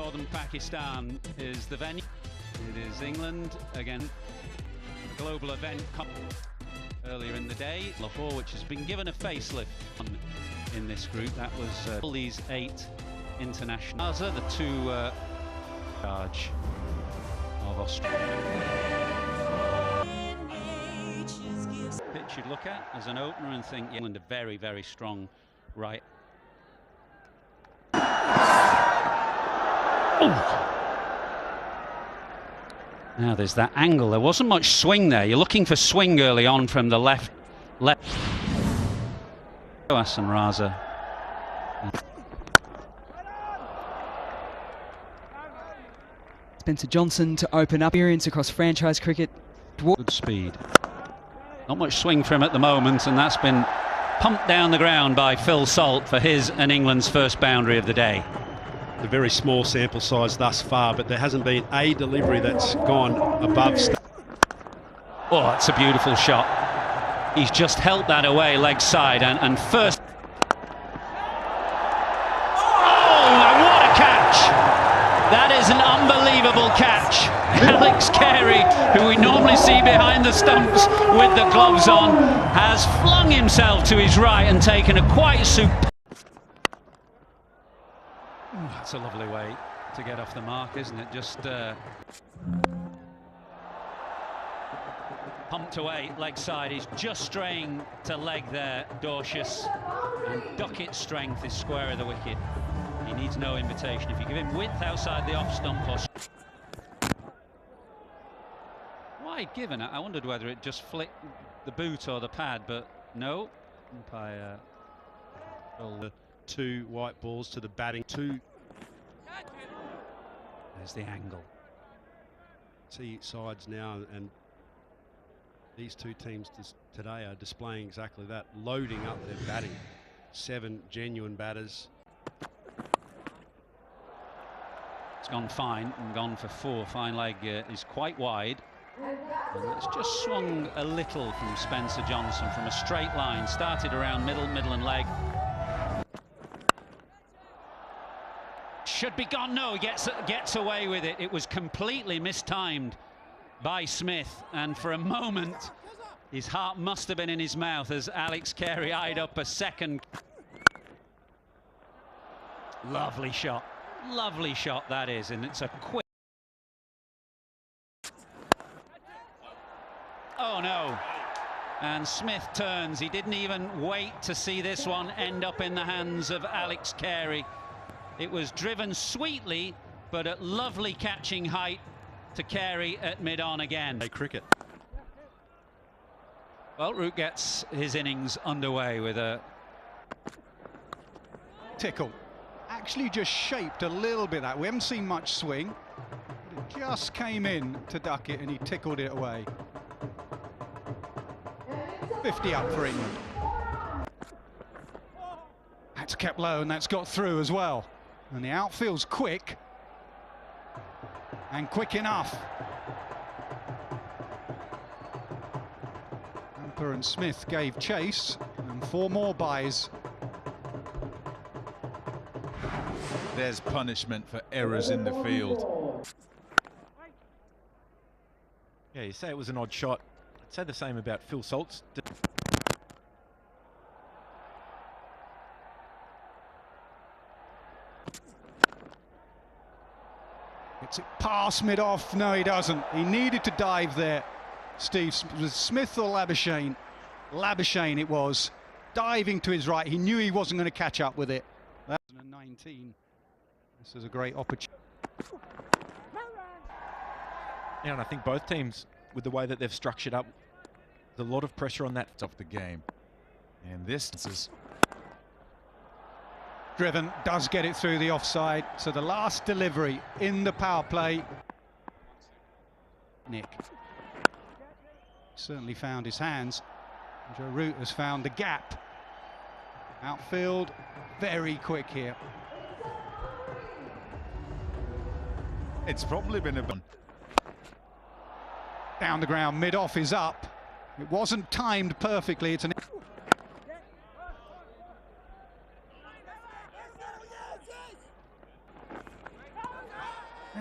Northern Pakistan is the venue. It is England again. A global event earlier in the day. Lahore, which has been given a facelift in this group. That was all these 8 international. The 2 charge of Australia. Pitch you'd look at as an opener and think England a very, very strong right. Now there's that angle. There wasn't much swing there. You're looking for swing early on from the left. Hassan Raza. Spencer Johnson to open up experience across franchise cricket. Good speed. Not much swing for him at the moment, and that's been pumped down the ground by Phil Salt for his and England's first boundary of the day. A very small sample size thus far, but there hasn't been a delivery that's gone above. Oh, that's a beautiful shot. He's just held that away leg side and first. Oh, what a catch! That is an unbelievable catch. Alex Carey, who we normally see behind the stumps with the gloves on, has flung himself to his right and taken a quite superb. That's a lovely way to get off the mark, isn't it? Just pumped away leg side. He's just straying to leg there, Dorcius, and Duckett's strength is square of the wicket. He needs no invitation. If you give him width outside the off stump or wide given, I wondered whether it just flicked the boot or the pad, but no. Umpire The 2 white balls to the batting 2. There's the angle. See sides now, and these 2 teams today are displaying exactly that, loading up their batting. 7 genuine batters. It's gone fine and gone for 4. Fine leg is quite wide. And it's just swung a little from Spencer Johnson from a straight line. Started around middle and leg. Should be gone. No, he gets away with it. It was completely mistimed by Smith, and for a moment his heart must have been in his mouth as Alex Carey eyed up a second. Lovely shot that is, and it's a quick. Oh no, and Smith turns. He didn't even wait to see this one end up in the hands of Alex Carey. It was driven sweetly, but at lovely catching height to Carey at mid-on again. Cricket. Well, Root gets his innings underway with a tickle. Actually just shaped a little bit that. We haven't seen much swing. But it just came in to Duckett and he tickled it away. 50 up for England. That's kept low and that's got through as well. And the outfield's quick. And quick enough. Hamper and Smith gave chase, and 4 more byes. There's punishment for errors in the field. Yeah, you say it was an odd shot. I'd say the same about Phil Salt's. Gets it past mid-off. No, he doesn't. He needed to dive there. Steve, was Smith or Labuschagne? Labuschagne it was. Diving to his right. He knew he wasn't going to catch up with it. That's 19. This is a great opportunity. Yeah, and I think both teams, with the way that they've structured up, there's a lot of pressure on that. Of the game. And this is Driven, does get it through the offside. So the last delivery in the power play. Nick certainly found his hands. Joe Root has found the gap. Outfield, very quick here. It's probably been a Down the ground, mid-off is up. It wasn't timed perfectly. It's an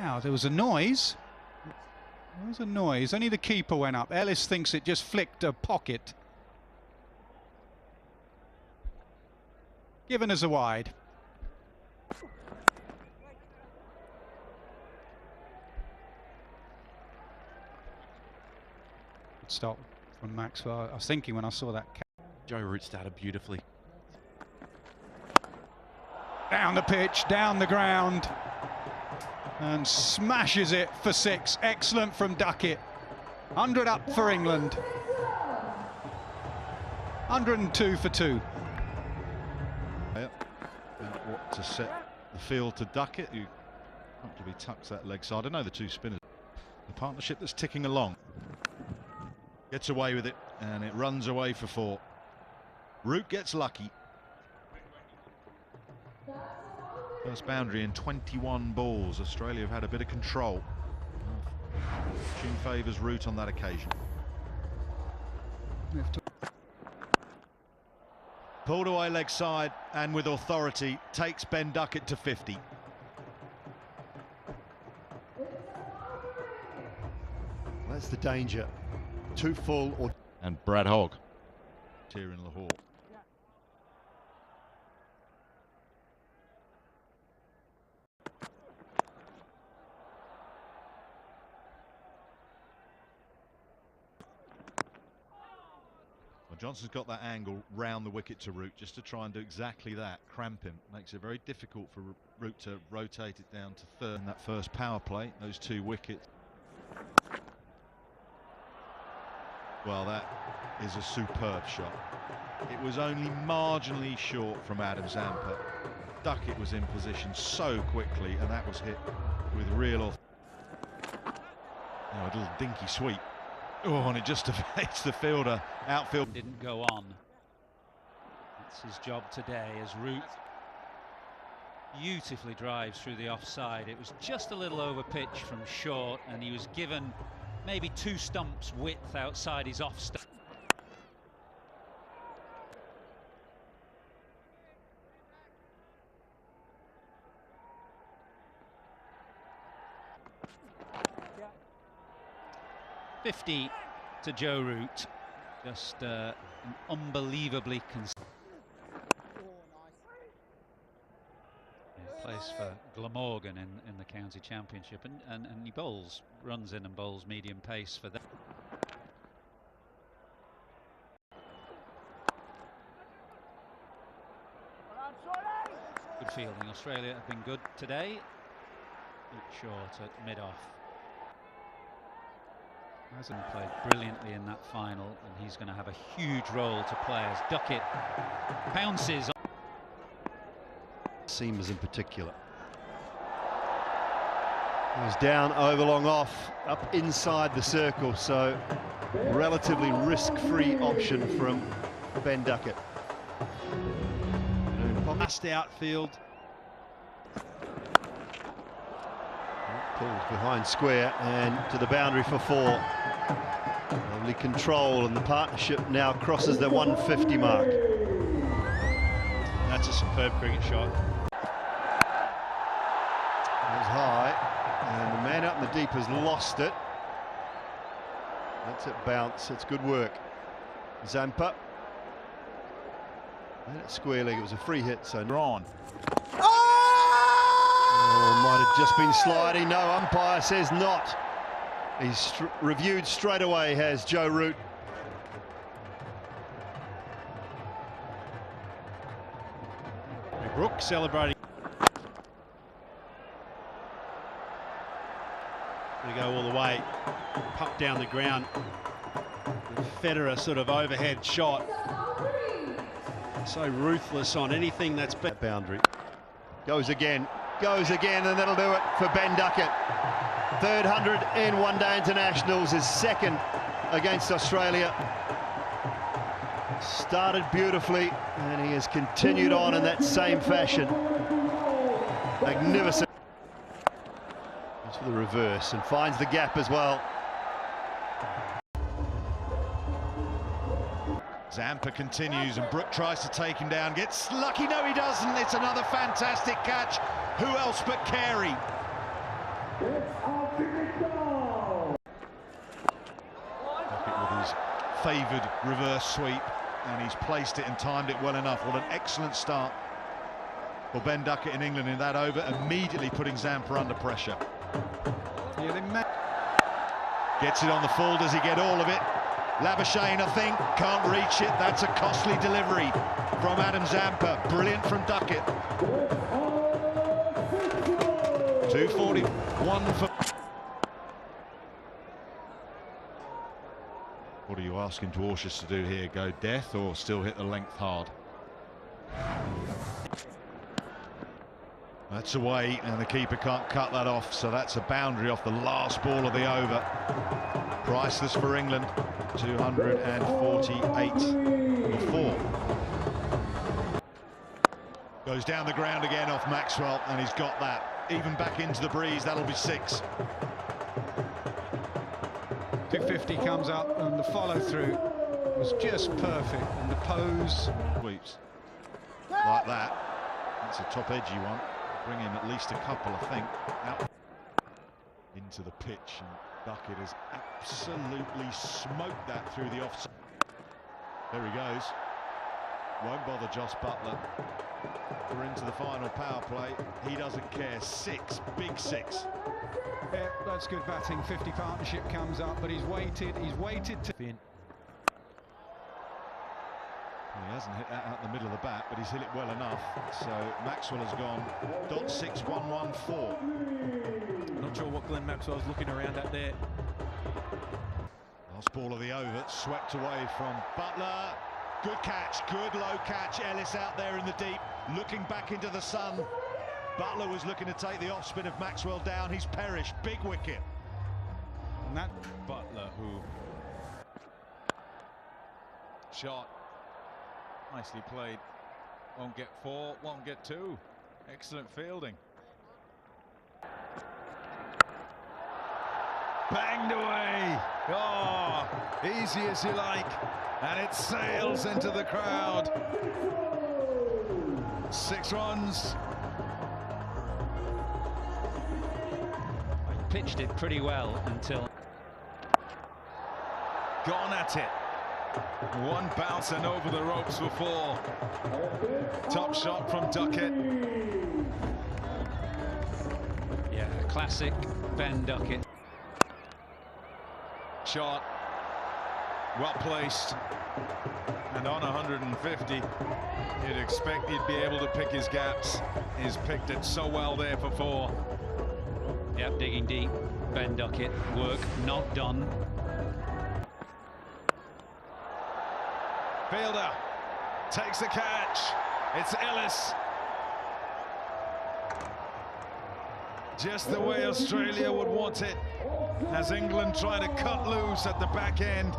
Now, there was a noise. There was a noise. Only the keeper went up. Ellis thinks it just flicked a pocket. Given as a wide. Good stop from Maxwell. I was thinking when I saw that. Joe Root started beautifully. Down the pitch, down the ground. And smashes it for 6. Excellent from Duckett. 100 up for England. 102 for 2. And what to set the field to Duckett, who comfortably tucks that leg side. I know the two spinners. The partnership that's ticking along. Gets away with it, and it runs away for 4. Root gets lucky. First boundary in 21 balls. Australia have had a bit of control. Fortune favours Root on that occasion. Pulled away leg side, and with authority takes Ben Duckett to 50. That's the danger. Too full or... And Brad Hogg here in Lahore. Well, Johnson's got that angle round the wicket to Root just to try and do exactly that, cramp him. Makes it very difficult for Root to rotate it down to 3rd in that first power play, those 2 wickets. Well, that is a superb shot. It was only marginally short from Adam Zampa. Duckett was in position so quickly, and that was hit with real a little dinky sweep. Oh, and it just evades the fielder. Outfield Didn't go on. That's his job today as Root beautifully drives through the offside. It was just a little over pitch from short, and he was given maybe 2 stumps width outside his off stump. .50 to Joe Root. Just an unbelievably plays for Glamorgan in the county championship, and he runs in and bowls medium pace for them. Good fielding. Australia have been good today. Short at mid-off. Hasn't played brilliantly in that final, and he's going to have a huge role to play as Duckett pounces on seamers in particular. He was down, over, long, off, up inside the circle, so relatively risk-free option from Ben Duckett. Past outfield. Pulls behind square and to the boundary for 4. Lovely control, and the partnership now crosses the 150 mark. That's a superb cricket shot. It was high, and the man out in the deep has lost it. That's it, bounce. It's good work. Zampa. And it's square leg. It was a free hit, so Ron. Oh, might have just been sliding. No, umpire says not. He's reviewed straight away, has Joe Root. Brooke celebrating. They go all the way, puck down the ground. Federer sort of overhead shot. So ruthless on anything that's that boundary. Goes again, and that'll do it for Ben Duckett. 3rd 100 in one-day internationals, his 2nd against Australia. Started beautifully, and he has continued on in that same fashion. Magnificent. Goes for the reverse and finds the gap as well. Zampa continues, and Brooke tries to take him down. Gets lucky, no he doesn't. It's another fantastic catch. Who else but Carey? Duckett with his favoured reverse sweep, and he's placed it and timed it well enough. What an excellent start for Ben Duckett in England in that over, immediately putting Zampa under pressure. Gets it on the full, does he get all of it? Labuschagne, I think, can't reach it. That's a costly delivery from Adam Zampa. Brilliant from Duckett. 2:41 for... What are you asking Dwarshuis to do here? Go death or still hit the length hard? That's away, and the keeper can't cut that off, so that's a boundary off the last ball of the over. Priceless for England, 248 for 4. Goes down the ground again off Maxwell, and he's got that. Even back into the breeze, that'll be 6. 250 comes up, and the follow-through was just perfect, and the pose... Sweeps like that. That's a top edgy one. Bring in at least a couple, I think. Out into the pitch, and Duckett has absolutely smoked that through the offside. There he goes. Won't bother Jos Buttler. We're into the final power play. He doesn't care. 6, big 6. Yeah, that's good batting. 50 partnership comes up, but he's waited to... He hasn't hit that out the middle of the bat, but he's hit it well enough. So Maxwell has gone .6114. Not sure what Glenn Maxwell's looking around at there. Last ball of the over, swept away from Buttler. Good catch, good low catch. Ellis out there in the deep, looking back into the sun. Buttler was looking to take the off spin of Maxwell down. He's perished. Big wicket. And that Buttler, who shot. Nicely played. Won't get 4, won't get 2. Excellent fielding. Banged away. Oh, easy as you like. And it sails into the crowd. 6 runs. I pitched it pretty well until... Gone at it. One bounce and over the ropes for 4. Top shot from Duckett. Yeah, classic Ben Duckett. Shot. Well placed. And on 150, you'd expect he'd be able to pick his gaps. He's picked it so well there for 4. Yep, digging deep. Ben Duckett. Work not done. Fielder takes the catch. It's Ellis. Just the way Australia would want it, as England try to cut loose at the back end.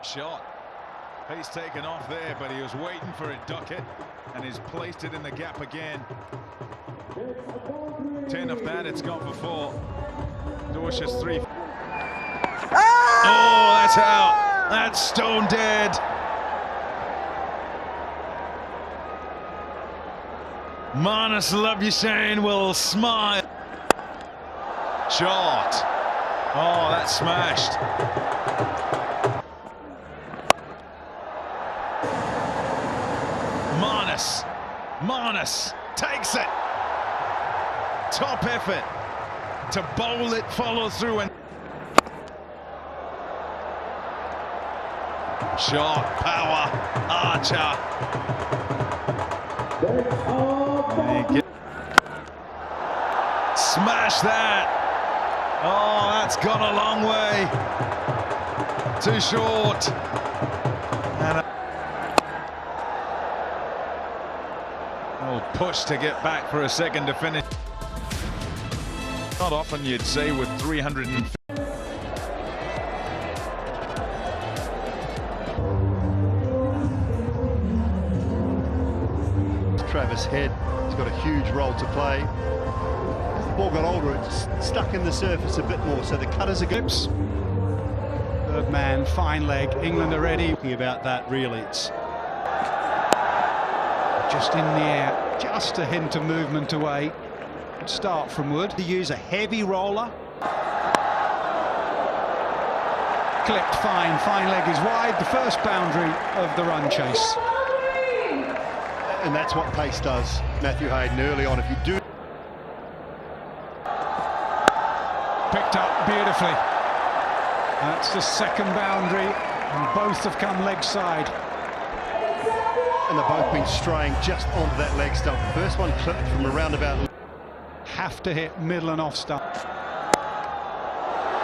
Shot. He's taken off there, but he was waiting for it, Duckett, and he's placed it in the gap again. 10 of that, it's gone for 4. Dwarshuis 3. Oh, that's out. That's stone dead. Marnus Labuschagne will smile. Shot. Oh, that's smashed. Marnus takes it. Top effort to bowl it, follow through, and shot, power, Archer. Smash that. Oh, that's gone a long way. Too short. And push to get back for a second to finish. Not often you'd say with 350. Travis Head has got a huge role to play. As the ball got older, it's stuck in the surface a bit more, so the cutters are good. Third man, fine leg. England are ready. Talking about that, really, it's just in the air, just a hint of movement away. Start from Wood. To use a heavy roller. Clipped fine, fine leg is wide, the first boundary of the run chase. And that's what pace does, Matthew Hayden, early on. If you do... Picked up beautifully. That's the second boundary, and both have come leg side. And they've both been straying just onto that leg stump. The first one clipped from around about... Have to hit middle and off stump.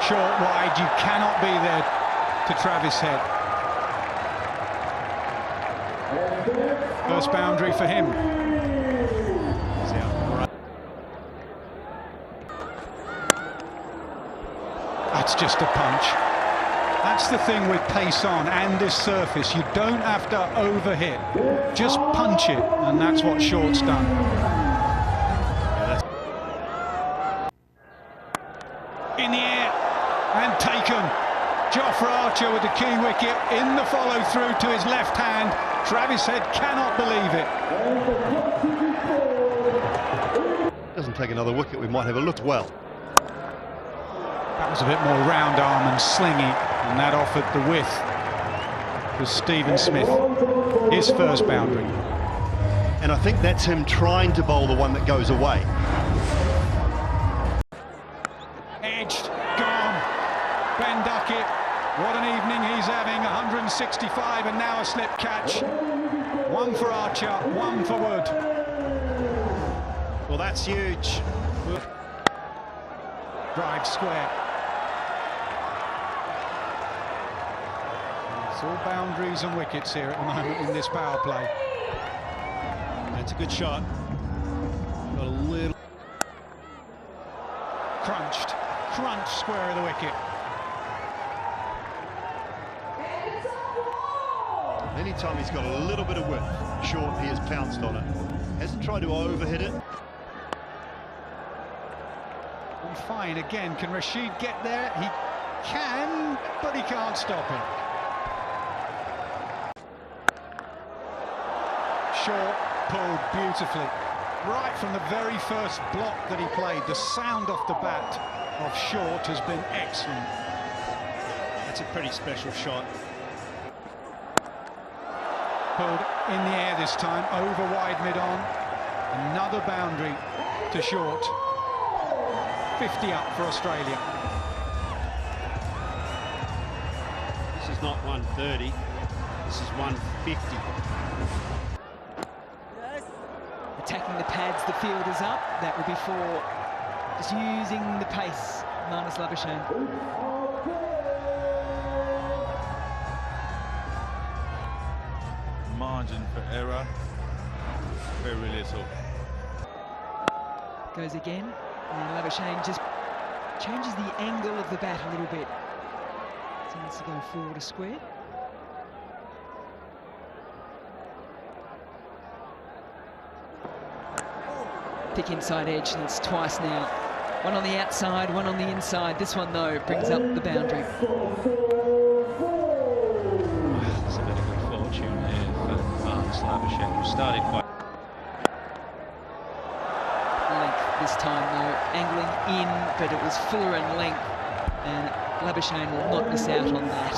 Short, wide, you cannot be there to Travis Head. First boundary for him. That's just a punch. That's the thing with pace on and this surface. You don't have to overhit. Just punch it, and that's what Short's done. In the air and taken. Jofra Archer with the key wicket in the follow through to his left hand. Travis Head cannot believe it. Doesn't take another wicket, we might have a look well. That was a bit more round arm and slingy, and that offered the width for Stephen Smith, his first boundary. And I think that's him trying to bowl the one that goes away. Edged, gone. Ben Duckett, what an evening he's having. 165 and now a slip catch. One for Archer, one for Wood. Well, that's huge. Drive square. It's all boundaries and wickets here at the moment in this power play. That's a good shot. Got a little crunched square of the wicket. Anytime he's got a little bit of width, Short, he has pounced on it. Hasn't tried to overhit it. And fine again, can Rashid get there? He can, but he can't stop him. Short pulled beautifully. Right from the very first block that he played, the sound off the bat of Short has been excellent. That's a pretty special shot. Pulled in the air this time, over wide mid-on. Another boundary to Short. 50 up for Australia. This is not 130, this is 150. Attacking the pads, the field is up. That would be for just using the pace, Marnus Labuschagne. Margin for error, very little. Goes again, and Labuschagne just changes the angle of the bat a little bit. Tends to go forward a square. Thick inside edge, and it's twice now. One on the outside, one on the inside. This one, though, brings up the boundary. There's a bit of good fortune here for Marnus Labuschagne, who started quite... Length this time, though, angling in, but it was fuller in length, and Labuschagne will not miss out on that.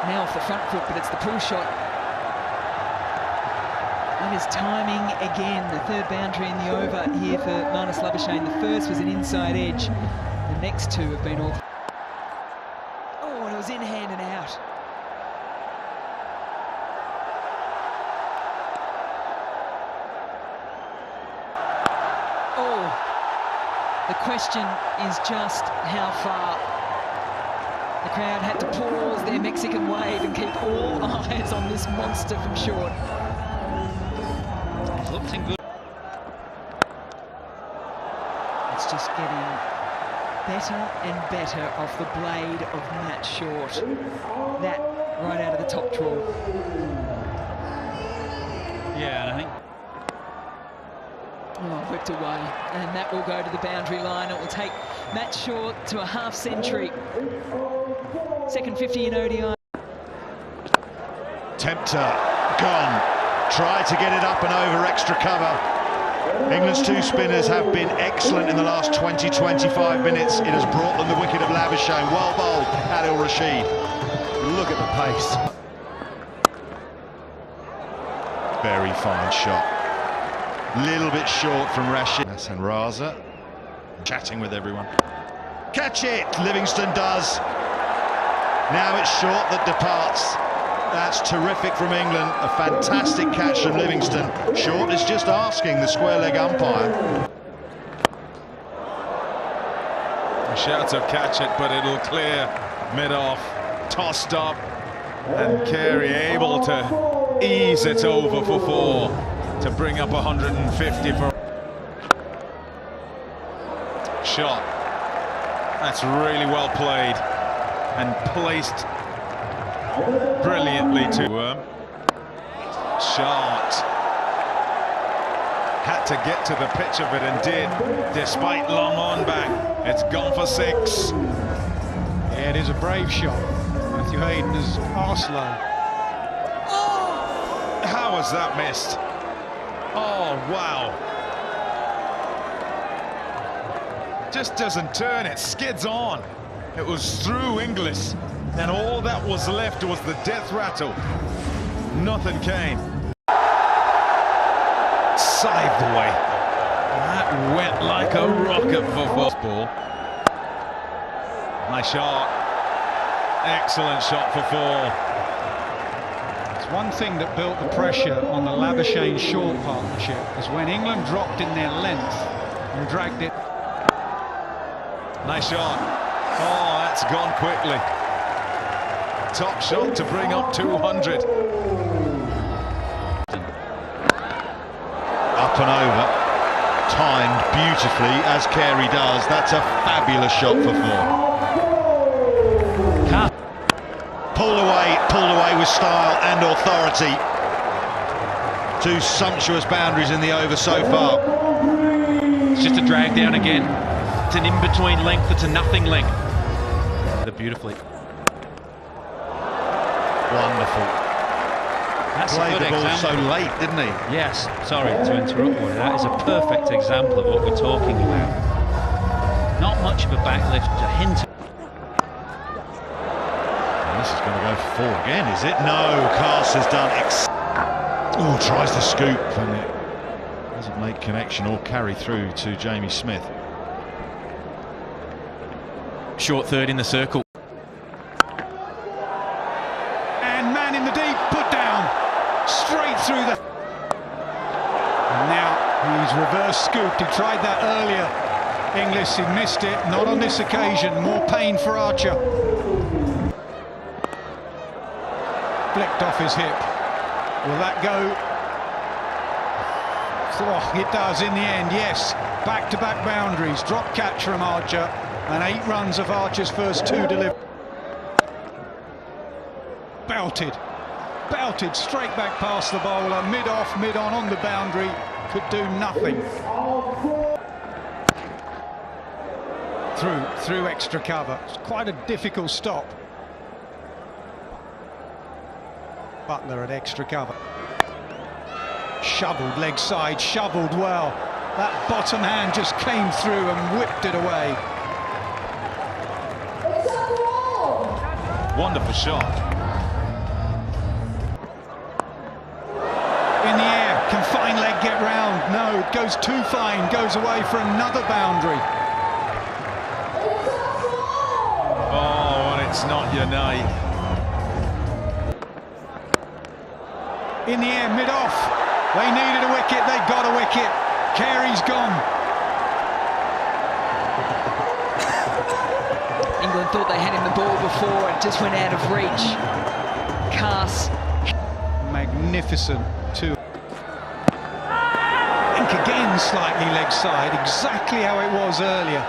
Now off the front foot, but it's the pull shot. And his timing again, the third boundary in the over here for Marnus Labuschagne. The first was an inside edge. The next two have been all... Oh, and it was in hand and out. Oh, the question is just how far. The crowd had to pause their Mexican wave and keep all eyes on this monster from Short. Looking good. It's just getting better and better off the blade of Matt Short. That right out of the top drawer. Yeah, and I think... Oh, whipped away. And that will go to the boundary line. It will take Matt Short to a half century. Second 50 in ODI. Tempter gone. Tried to get it up and over extra cover. England's two spinners have been excellent in the last 20-25 minutes. It has brought them the wicket of Labuschagne. Well bowled, Adil Rashid. Look at the pace. Very fine shot. Little bit short from Rashid. Hassan Raza chatting with everyone. Catch it! Livingstone does. Now it's short that departs. That's terrific from England. A fantastic catch from Livingstone. Short is just asking the square leg umpire. A shout of catch it, but it'll clear mid-off. Tossed up, and Carey able to ease it over for 4 to bring up 150 for shot. That's really well played and placed brilliantly to shot. Had to get to the pitch of it and did, despite long on back. It's gone for 6. Yeah, it is a brave shot. Matthew Hayden is Arslow. How was that missed? Oh, wow. Just doesn't turn, it skids on. It was through Inglis, and all that was left was the death rattle. Nothing came. Saved away. That went like a rocket for football. Nice shot. Excellent shot for 4. It's one thing that built the pressure on the Labuschagne-Shaw partnership is when England dropped in their length and dragged it. Nice shot. Oh, that's gone quickly. Top shot to bring up 200. Up and over. Timed beautifully, as Carey does. That's a fabulous shot for 4. Pulled away with style and authority. 2 sumptuous boundaries in the over so far. It's just a drag down again. It's an in-between length, it's a nothing length. Beautifully. Wonderful. That's Played a good the ball example. so late, didn't he? Yes, sorry to interrupt you. That is a perfect example of what we're talking about. Not much of a backlift, a hint. And this is going to go for 4 again, is it? No, Cass has done oh, tries to scoop and it doesn't make connection or carry through to Jamie Smith. Short third in the circle. And man in the deep, put down. Straight through the... And now he's reverse scooped. He tried that earlier. Inglis, he missed it. Not on this occasion. More pain for Archer. Flicked off his hip. Will that go? Oh, it does in the end, yes. Back-to-back boundaries. Drop catch from Archer. And 8 runs of Archer's first 2 deliveries. Belted straight back past the bowler, mid-off, mid-on on the boundary, could do nothing. Through extra cover. It's quite a difficult stop. Buttler at extra cover. Shovelled leg side, shovelled well. That bottom hand just came through and whipped it away. Wonderful shot. In the air, can fine leg get round? No, it goes too fine, goes away for another boundary. Oh, and it's not your night. In the air, mid-off. They needed a wicket, they got a wicket. Carey's gone. England thought they had him the ball before, it just went out of reach. Cass. Magnificent too. Think again, slightly leg side, exactly how it was earlier.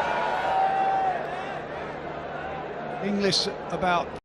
Inglis about